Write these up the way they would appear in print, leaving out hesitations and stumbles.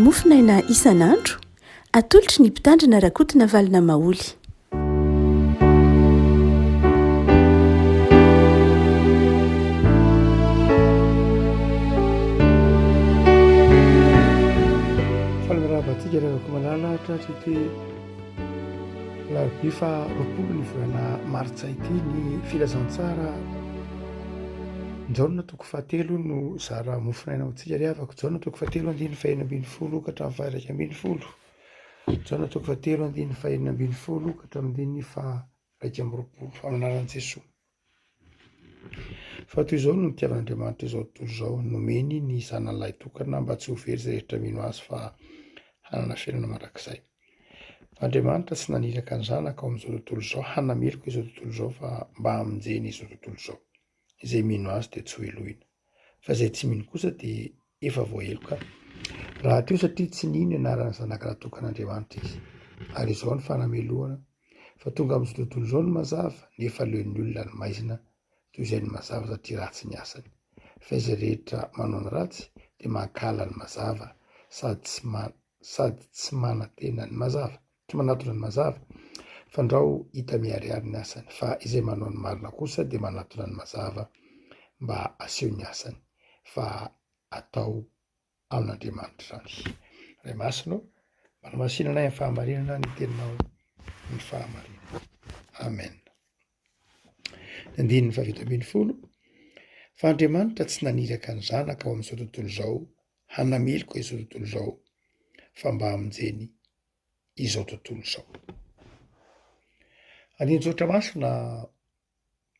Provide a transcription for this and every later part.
mofinaina isan'andro atolotry ny mpitandrina rakotina valina maoly. falmirahabatika revako malala tratrity larobia fa roapolo ny volana martsa ity ny filazantsara jaona toko fahatelo no zara mofinaina hotsika riavako jaona toko fahatelo andiny fahenina ambin'ny folo ka hatramin'ny faha raika ambin'ny folo jaona toko fahatelo andiny fahenina ambin'ny folo ka hatramin'ny faha raika amby roapolo amin'anaran'i Jesosy. Fa toy izao no nitiavan'Andriamanitra izao tontolo izao nomeny ny zanan'ilay tokana mba tsy ho very izay rehetra mino azy fa hanana fiainana mandrakizay. Andriamanitra tsy naniraka ny zanaka ao amin'izao tontolo izao hanameloko izao tontolo izao fa mba hamonjeny izao tontolo izao. Izay mino azy dia tsy ho elohina fa izay tsy mino kosa dia efa voaheloka raha teo satria tsy nino ianarana zanaka natokan'Andriamanitra izy ary izao ny fanamelohana fa tonga amin'izao tontolo izao ny mazava nefa leon'ny olona ny maizina toy izay ny mazava satria ratsy ny asany fa izay rehetra manao ny ratsy dia mankala ny mazava sady tsy manatena ny mazava tsy manatona ny mazava fandrao hita miariary ny asany fa izay manao ny marina kosa dia manatona ny mazava mba aseho ny asany fa atao amin'Andriamanitra izany. Ray masino mba namasinana ny fahamarinana ny teninao ny fahamarinana. Amen. Andininy fahavito ambin'ny folo fa Andriamanitra tsy naniraka ny zanaka ao amin'izao tontolo izao hanameloko izao tontolo izao fa mba hamonjeny izao tontolo izao. Andinin-tsotra masina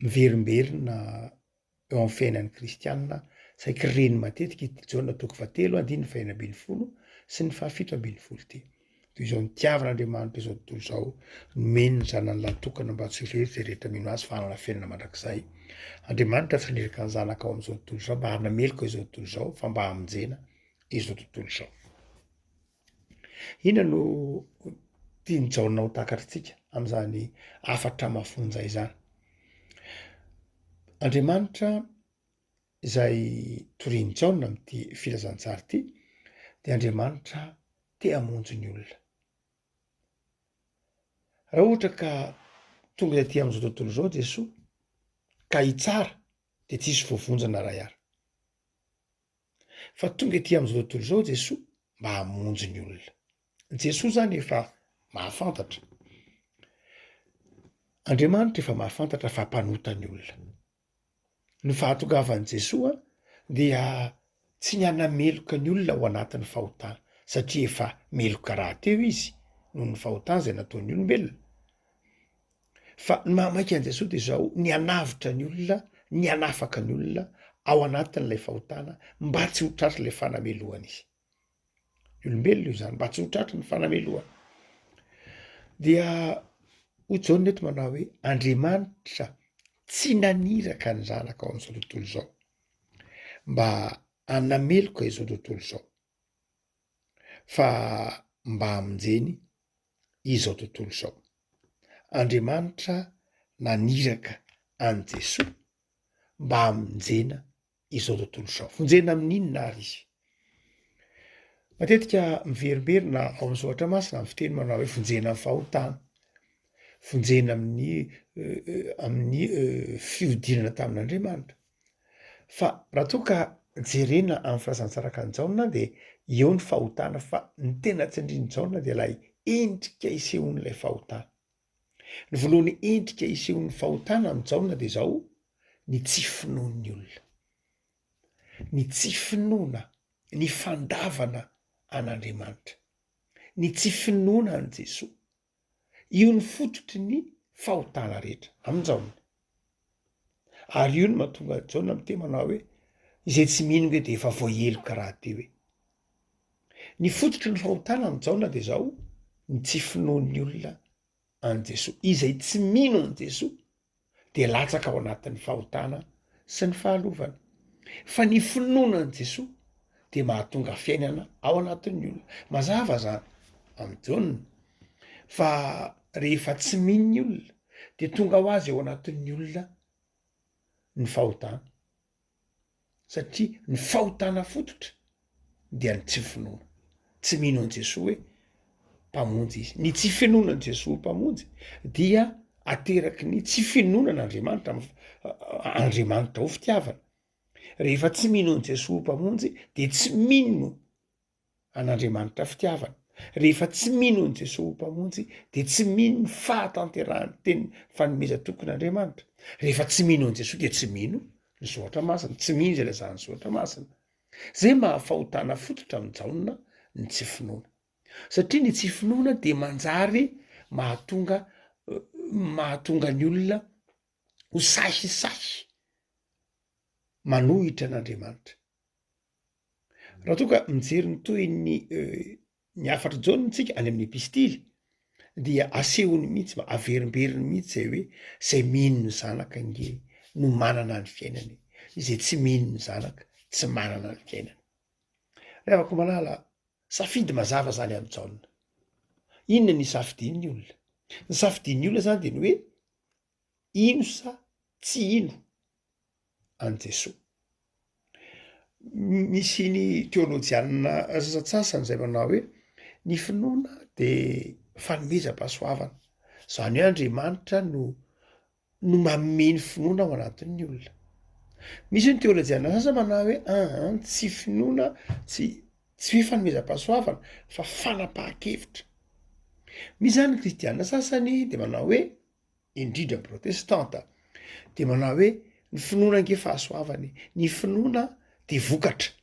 miverimberina eo amin'ny fiainan'ny kristianina saika reny matetika ity jaona toko fahatelo andiny fahenina ambin'ny folo sy ny fahafito ambin'ny folo ity. Toy izao nitiavan'Andriamanitra izao tontolo izao nomeny ny zanan'ilay tokana mba tsy ho very izay rehetra mino azy fa hanana fiainana mandrakizay. Andriamanitra tsy niraka ny zanaka ao amin'izao tontolo izao mba hanameloko izao tontolo izao fa mba hamonjena izao tontolo izao. Ina no tiany jaona ho takatritsika amin'izany afatra mafonja izany. Andriamanitra izay toriany jaona amin'ity filazantsara ity dia Andriamanitra te hamonjy ny olona. Raha ohatra ka tonga aty amin'izao tontolo izao Jesosy ka hitsara dia tsisy voavonjana ray ara. Fa tonga aty amin'izao tontolo izao Jesosy mba hamonjy ny olona. Jesosy zany efa mahafantatra. Andriamanitra efa mahafantatra fa mpanota ny olona. Ny fahatongavan'i Jesosy dia tsy ny hanameloka ny olona ao anatin'ny fahotana satria efa meloka rahateo izy noho ny fahotana izay nataon'ny olombelona. Fa ny mahamaika an'i Jesosy dia izao ny hanavitra ny olona, ny hanafaka ny olona ao anatin'ilay fahotana mba tsy ho tratra ilay fanamelohana izy. Ny olombelona io zany mba tsy ho tratra ny fanamelohana. Dia hoy Jaona eto manao hoe Andriamanitra tsy naniraka ny zanaka ao amin'izao tontolo izao mba hanameloka izao tontolo izao fa mba hamonjeny izao tontolo izao. Andriamanitra naniraka an'i Jesosy mba hamonjena izao tontolo izao. Vonjena amin'inona ary izy? Matetika miverimberina ao amin'ny soratra masina amin'ny fiteny manao hoe vonjena amin'ny fahotana, vonjena amin'ny fihodinana tamin'Andriamanitra. Fa raha toa ka jerena amin'ny filazantsara ny jaona dia eo ny fahotana fa ny tena tsindrian'ny jaona dia ilay endrika isehon'ilay fahotana. Ny voalohany endrika isehon'ny fahotana amin'ny jaona dia izao ny tsy finoan'ny olona, ny tsy finoana, ny fandavana an'Andriamanitra, ny tsy finoana an' Jesosy. Io ny fototry ny fahotana rehetra amin-jaona. Ary io no mahatonga jaona amin'ny teny manao hoe izay tsy mino hoe dia efa voaheloka rahateo hoe. Ny fototry ny fahotana amin-jaona dia izao ny tsy finoan'ny olona an' Jesosy. Izay tsy mino an' Jesosy dia latsaka ao anatin'ny fahotana sy ny fahalovana. Fa ny finoana an' Jesosy dia mahatonga fiainana ao anatin'ny olona. Mazava zany amin'ny jaona fa rehefa tsy mino ny olona dia tonga ho azy ao anatin'ny olona ny fahotana satria ny fahotana fototra dia ny tsy finoana. tsy mino an' Jesosy hoe mpamonjy izy. Ny tsy finoana an' Jesosy mpamonjy dia ateraky ny tsy finoanan'Andriamanitra Andriamanitra ho fitiavana. Rehefa tsy mino an' Jesosy mpamonjy de tsy mino an'Andriamanitra fitiavana. Rehefa tsy mino an' Jesosy mpamonjy de tsy mino ny fahatanterahany teny fanomeza tokon'Andriamanitra. Rehefa tsy mino an' Jesosy de tsy mino ny zoatra masina, tsy mino zay lazany zoatra masina. Zay mahafahotana fototra mijaona ny tsy finoana, satria ny tsy finoana de manjary mahatonga ny olona ho sahisasy manohitra an'Andriamanitra. Raha toa ka mijery ny toy ny afatra jaonina tsika any amin'ny epistily dia asehony mihitsy averimberiny mihitsy zay hoe zay mino ny zanaka nge no manana ny fiainany, izay tsy mino ny zanaka tsy manana ny fiainany. Revako manala safidy mazava zany amin'ny jaonina. Inona ny safidin'ny olona? Ny safidin'ny olona zany de ny hoe ino sa tsy ino an' Jesosy. Misy ny teolojianina sasatsasany zay manao hoe ny finoana de fanomezam-pahasoavana, zany hoe Andriamanitra no manome ny finoana ao anatin'ny olona. Misy ny teolojianina sasany manao hoe tsy finoana, tsy hoe fanomezam-pahasoavana fa fanapahan-kevitra. Misy zany kristianina sasany de manao hoe indrindra protestanta de manao hoe ny finoana nge fahasoavany, ny finoana de vokatry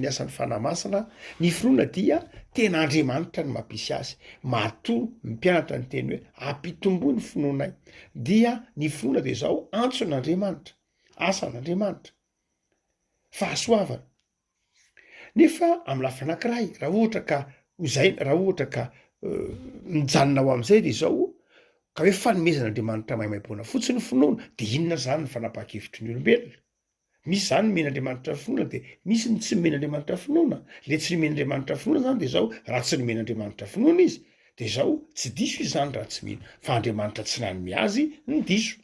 ny asan'ny fanamasina, ny finoana dia tena Andriamanitra ny mampisy azy. Matoa mpianatra ny teny hoe ampitomboy ny finoanay, dia ny finoana de zao antson'Andriamanitra, asan'Andriamanitra, fahasoavana. Nefa amin'ny lafiny anankiray, raha ohatra ka mijanona ao am'izay de zao ka hoe fanomezan'Andriamanitra maimaimpona fotsiny finoana de inona zany ny fanapahan-kevitry ny olombelona? Misy zany men'Andriamanitra finoana de misy ny tsy men'Andriamanitra finoana. Le tsy men'Andriamanitra finoana zany de zao raha tsy men'Andriamanitra finoana izy de zao tsy diso izy zany raha tsy mino, fa Andriamanitra tsy nanome azy ny diso.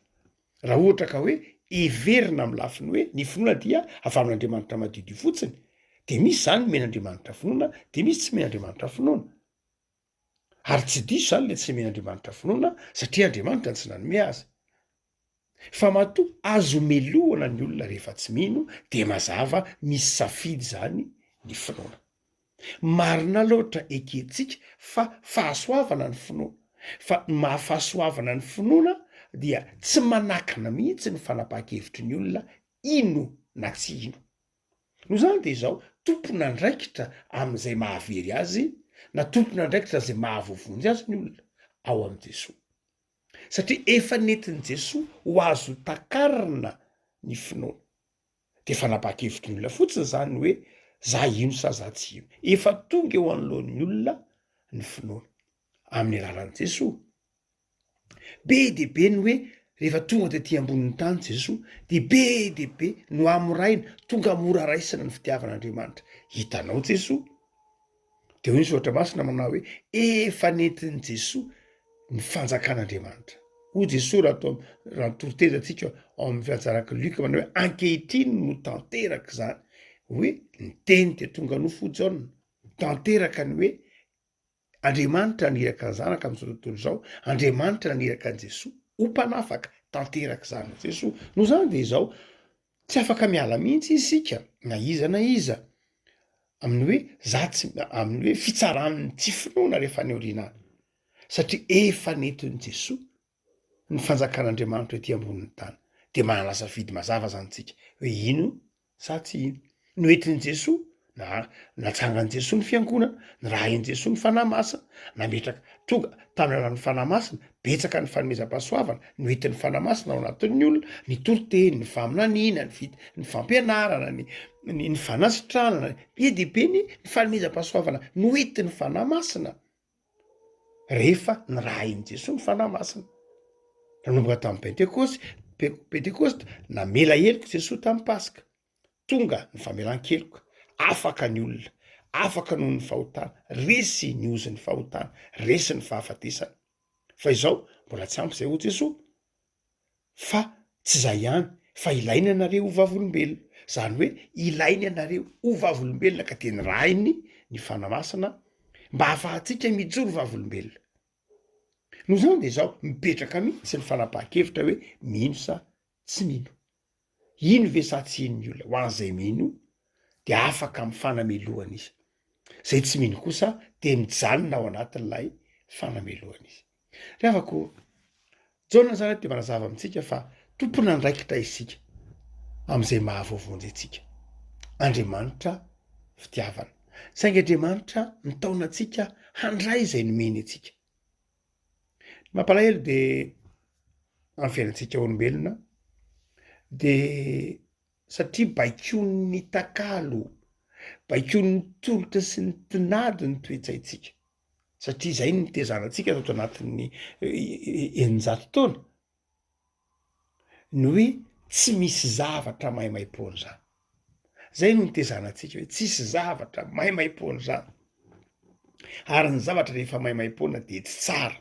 Raha ohatra ka hoe everina amin'ny lafiny hoe ny finoana dia avy amin'Andriamanitra madidio fotsiny, de misy zany men'Andriamanitra finoana de misy tsy men'Andriamanitra finoana. Ary tsy diso zany le tsy men'Andriamanitra finoana satria Andriamanitra tsy nanome azy. Fa matoa azo melohana ny olona rehefa tsy mino de mazava misy safidy zany ny finoana. Marina loatra ekentsika fa fahasoavana ny finoana, fa mahafahasoavana ny finoana dia tsy manakana mihitsy ny fanapahan-kevitry ny olona ino na tsy ino. No zany de zao tompona andraikitra am'izay mahavery azy, na tompona andraikitra zay mahavovonjy azy ny olona ao am' Jesosy. Satria efa nentin' Jesosy ho azo takarina ny finoana. De fanapahan-kevitry ny olona fotsiny zany hoe za ino sa za tsy ino. Efa tonga eo anoloan'ny olona ny finoana amin'ny alalan'i Jesosy. Be de be ny hoe rehefa tonga de ty ambonin'ny tany Jesosy de be de be no amoraina, tonga mora raisina ny fitiavan'Andriamanitra. Hitanao Jesosy. De hoy ny soratra masina manao hoe efa nentin' Jesosy ny fanjakan'Andriamanitra. Ho Jesosy raha toritezatsika ao amin'ny fiantsaraka Luka manao hoe ankehitriny no tanteraka zany hoe ny teny de tonga nofojaona, tanteraka ny hoe Andriamanitra naniraka ny zanaka am'izao tontolo zao, Andriamanitra naniraka an' Jesosy ho mpanafaka, tanteraka zany Jesosy. No zany de zao tsy afaka miala mihitsy isika na iza amin'ny hoe amin'ny hoe fitsaran'ny tsy finoana rehefa any aoriana, satria efa nentin'i Jesosy ny fanjakan'Andriamanitra ety ambonin'ny tany. De manana safidy mazava zany tsika hoe ino sa tsy ino. No entin'i Jesosy natsangan'i Jesosy ny fiangonana, nirahin'i Jesosy ny fanahy masina, nametraka tonga taminy alalan'ny fanahy masina, betsaka ny fanomezam-pahasoavana no entin'ny fanahy masina ao anatin'ny olona, ny toriteny, ny faminaniana, ny fampianarana, ny fanasitranana, be de be ny fanomezam-pahasoavana no entin'ny fanahy masina rehefa nirahin'i Jesosy ny fanahy masina. Nanomboka tamin'ny Pentekosta namela heloka Jesosy tamin'ny Pasika, tonga ny famelan-keloka, afaka ny olona, afaka noho ny fahotana, resy ny ozy ny fahotana, resy ny fahafatesana. Fa izao mbola tsy ampy zay ho Jesosy, fa tsy zay ihany, fa ilainy ianareo ho vavolombelona. Zany hoe ilainy ianareo ho vavolombelona ka de nirahiny ny fanamasina mba hahafahantsika mijoro vavolombelona no zany de zao mipetraka mihitsy ny fanapaha-kevitra hoe mino sa tsy mino, ino ve sa tsy ino ny olona ho an'izay mino de afaka amy fanamelohana izy, zay tsy mino kosa de mijanona ao anatin'lay fanamelohana izy. Rehavako jaona zany de manazava amitsika fa tompona ndraikitra isika am'izay mahavoavonjy atsika, Andriamanitra fitiavana, saingy Andriamanitra nitaona atsika handray izay nomeny atsika. Mampalahelo de amy fiainantsika olombelona de satria baikony takalo, baikony tolotra sy ny tinady ny toetsaitsika, satria zay ny nitezanantsika tato anatin'ny eninjato taona ny hoe tsy misy zavatra maimaimpony zany, zay no nitezanantsika hoe tsisy zavatra maimaimpony zany ary ny zavatra rehefa maimaimpona de tsy tsara,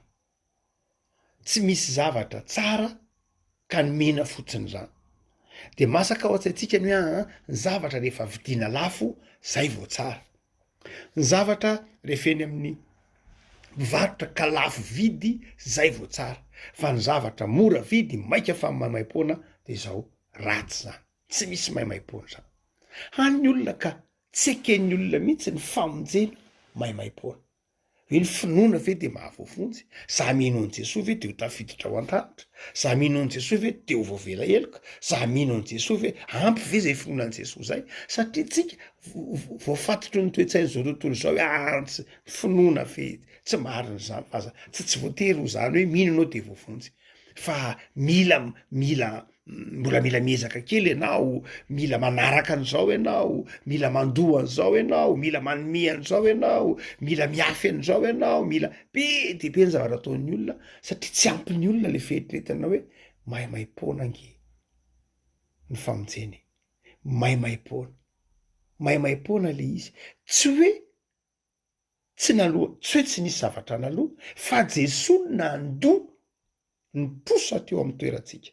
tsy misy zavatra tsara ka ny mena fotsiny zany de masaka ao an-tsaitsika ny hoe ny zavatra rehefa vidiana lafo zay vao tsara, ny zavatra rehefa eny amin'ny mivarotra ka lafo vidy zay vao tsara, fa ny zavatra mora vidy maika fa maimaimpona de zao ratsy zany, tsy misy maimaimpona zany. Han'ny olona ka tsy eken'ny olona mihitsy ny famonjena maimaimpona, hoe ny finoana ve de mahavoavonjy, za mino an' Jesosy ve de ho tafiditra ao an-danitra, za mino an' Jesosy ve de ho voavela heloka, za mino an' Jesosy ve ampy ve zay finoana an' Jesosy zay, satria tsika voafatotry ny toetsainy zao tontolo zao hoe tsy finoana fe tsy mariny zany fa tsy voatery ho zany hoe mino anao de voavonjy, fa mbola mila miezaka kely ianao, mila manaraka an'izao ianao, mila mandoha an'izao ianao, mila manome an'izao ianao, mila miafy an'izao ianao, mila be de be ny zavatra ataon'ny olona satria tsy ampin'ny olona le fieritreretana hoe maimaimpona ange ny famonjeny, maimaimpona le izy, tsy hoe tsy naloha, tsy hoe tsy nisy zavatra naloha fa Jesosy nandoha niposa teo amy toerantsika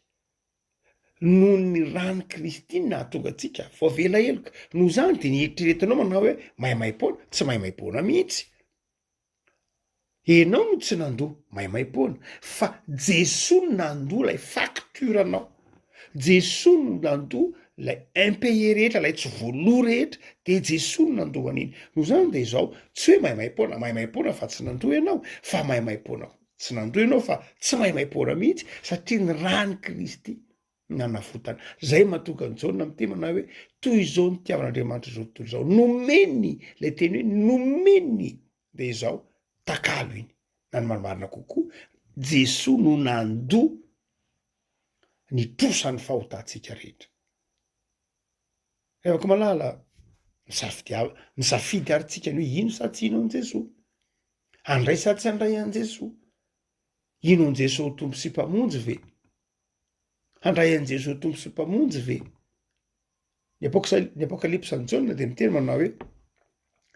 noho ny rano Kristy nahatonga atsika voavela heloka, noho zany de nieritreretinao manao hoe maimaimpona, tsy maimaimpona mihitsy, enao no tsy nandoha maimaimpona fa Jesosy nandoha lay fakturanao, Jesosy no nandoha lay impayé rehetra, lay tsy voaloha rehetra de Jesosy no nandoha an'iny, noho zany de zao tsy hoe maimaimpona fa tsy nandoha ianao, fa maimaimpona tsy nandoha ianao fa tsy maimaimpona mihitsy satria ny rano Kristy nanafotana. Zay mahatonga ny Jaona mitemana hoe toy izao ny tiavan'Andriamanitra zao tontolo zao, nomeny lay teny hoe nomeny de zao takalo iny na ny marimarina kokoa Jesosy no nandoha nitrosa ny fahotantsika rehetra. Rehefa malala misafidy ary tsika ny hoe ino sa tsy ino an' Jesosy, handray sa tsy handray an' Jesosy, ino an' Jesosy tompo sy mpamonjy ve, handray an' Jesosy tompo sy mpamonjy ve. Ny apokalipsa ny Jaona de miteny manao hoe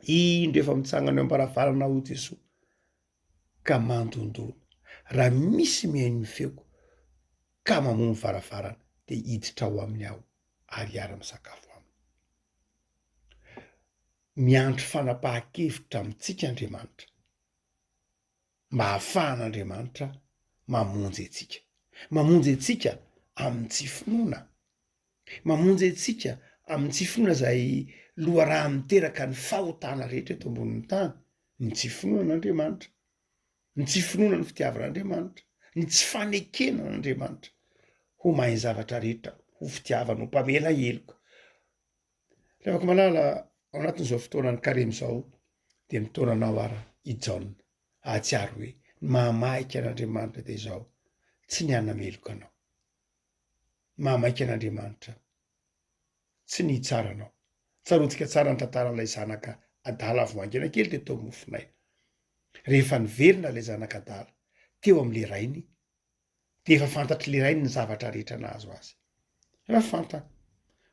indro efa mitsangana eo am-baravarana ho Jesosy ka mandondona, raha misy mihaino ny feoko ka mamono varavarana de hiditra ao aminy aho ary iara-misakafo aminy. Miandry fanapahan-kevitra amitsika Andriamanitra mba hahafahan'Andriamanitra mamonjy atsika amin'ny tsy finoana, mamonjy atsika amin'ny tsy finoana zay loharaha miteraka ny fahotana rehetra eto ambonin'ny tany, ny tsy finoan'Andriamanitra, ny tsy finoana ny fitiavan'Andriamanitra, ny tsy fanekenan'Andriamanitra ho mahay zavatra rehetra, ho fitiavana, ho mpamela heloka. Rehafako malala ao anatin'izao fotoanany karemy zao de mitaonanao ara i Jaona ahatsiaro hoe mahamaika an'Andriamanitra de zao tsy ny hanameloka anao, mahamaika an'Andriamanitra tsy ny hitsara anao. Tsaroantsika tsara ny tantaran'ilay zanaka adala avy mangina kely teto mofonay, rehefa niverina lay zanaka adala teo am'le rainy de efa fantatry le rainy ny zavatra rehetra nahazo azy, efa fantany,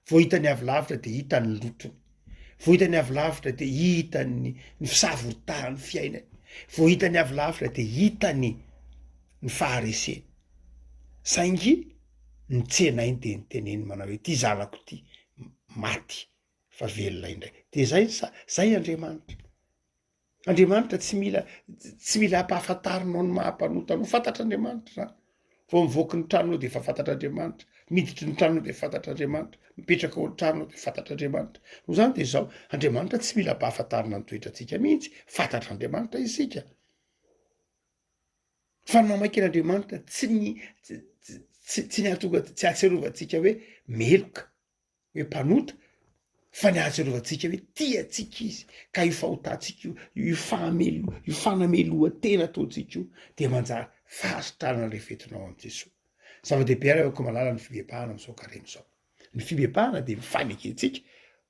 vao hitany avy lavitra de hitany lotony, vao hitany avy lavitra de hitany ny fisavorontahan'ny fiainany, vao hitany avy lavitra de hitany ny fahareseny, saingy ny tsenainy de nyteneny manao hoe ty zanako ty maty fa velona indray, de zay Andriamanitra Andriamanitra tsy mila hampahafantarinao ny mahampanotanao, fantatr'Andriamanitra za vo mivoaky ny tranonao de efa fantatr'Andriamanitra, miditry ny tranonao de fantatr'Andriamanitra, mipetraka ao tranonao de fantatr'Andriamanitra. No zany de zao Andriamanitra tsy mila hampahafantarina ny toetratsika mihitsy, fantatr'Andriamanitra isika. Fa ny mamakin'Andriamanitra tsy ny ahatonga tsy ahatsiarovantsika hoe meloka hoe mpanota, fa ny ahatsiarovantsika hoe tiatsika izy ka io fahotantsika io fanameloa-tena ataontsika io de manjary fahasitrarana rehefetinao am' Jesosy. Zava-dehibe ary afaka malala ny fibebahana am'izao kareny zao. Ny fibebahana de mifaneketsika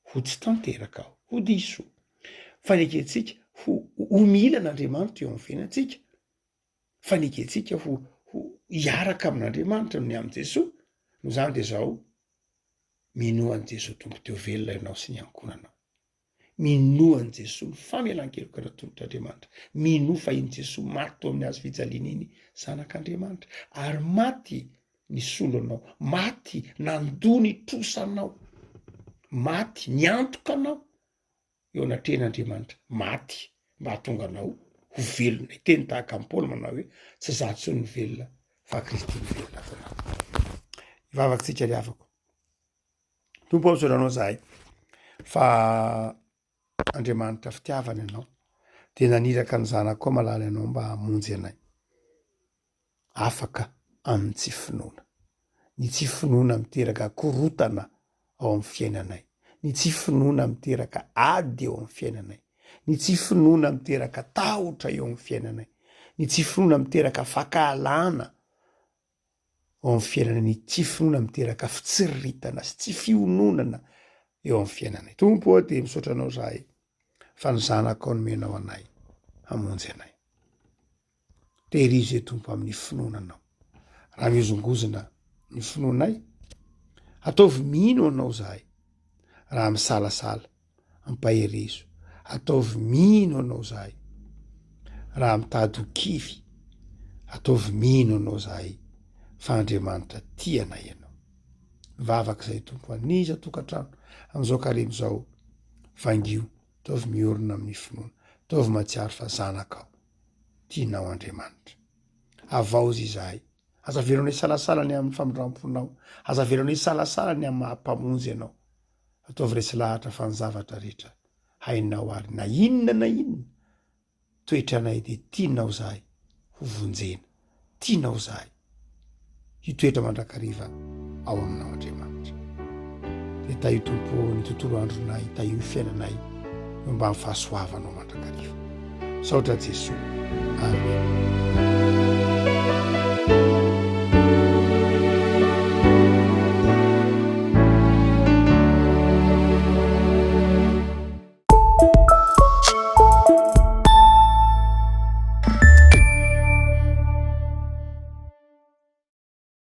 ho tsy tanteraka aho, ho diso. Faneketsika ho mila an'Andriamanitra eo amin'ny fiainantsika. Faneketsika ho hiaraka amin'Andriamanitra ny am' Jesosy. No zany de zao minoan' Jesosy tombo teo velona ianao sy ny ankonanao. Minoan' Jesosy ny famelan-kelokana tongotr'Andriamanitra. Mino fa iny Jesosy maty tao amin'ny hazo fijaliana iny zanak'Andriamanitra. Ary maty ny solonao, maty nandony trosanao, maty niantoka anao eo anatrehan'Andriamanitra, maty mba hahatonga anao ho velona. Teny tahaka am' Paoly manao hoe tsy za tsony ny velona fa Kristy ny velona atonao. Ivavakintsika ry havako. Tompo aosoranao zahay fa Andriamanitra fitiavana ianao de naniraka ny zanaka koa malala ianao mba hamonjy anay. Afaka amin'ny tsy finoana. Ny tsy finoana miteraka korotana ao amin'ny fiainanay. Ny tsy finoana miteraka ady eo amin'ny fiainanay. Ny tsy finoana miteraka tahotra eo amin'ny fiainanay. Ny tsy finoana miteraka fakalana ao amin'ny fiainanay. Ny tsy finoana miteraka fitsiriritana sy tsy fiononana eo amin'ny fiainanay. Tompo de misaotra anao zahay fa ny zanaka ao nomenao anay hamonjy anay. Tehirizy e Tompo amin'ny finoananao. Raha mihozongozona ny finoanay, ataovy mino anao zahay. Raha misalasala, ampahirizo, ataovy mino anao zahay. Raha mitady ho kivy, ataovy mino anao zahay fa Andriamanitra tianay ianao. Vavak'izay Tompo aniza tokantrano am'izao kareny zao vangio, ataovy miorona amin'ny finoana, ataovy matsiaro fa zanakao tianao Andriamanitra. Avaozy izahay, azavelanao ny salasalany amin'ny famindramponao, azavelanao ny salasalany amin'ny mahampamonjy ianao. Ataovy resy lahatra fa ny zavatra rehetra hainao ary na inona toetranay de tianao zahay ho vonjena, tianao zahay hitoetra mandrakariva ao aminao Andriamanitra. De taio Tompo ny tontolo andronay, taio ny fiainanay mba mifahasoavanao mandrakariva. Saotra Jesosy. Amen.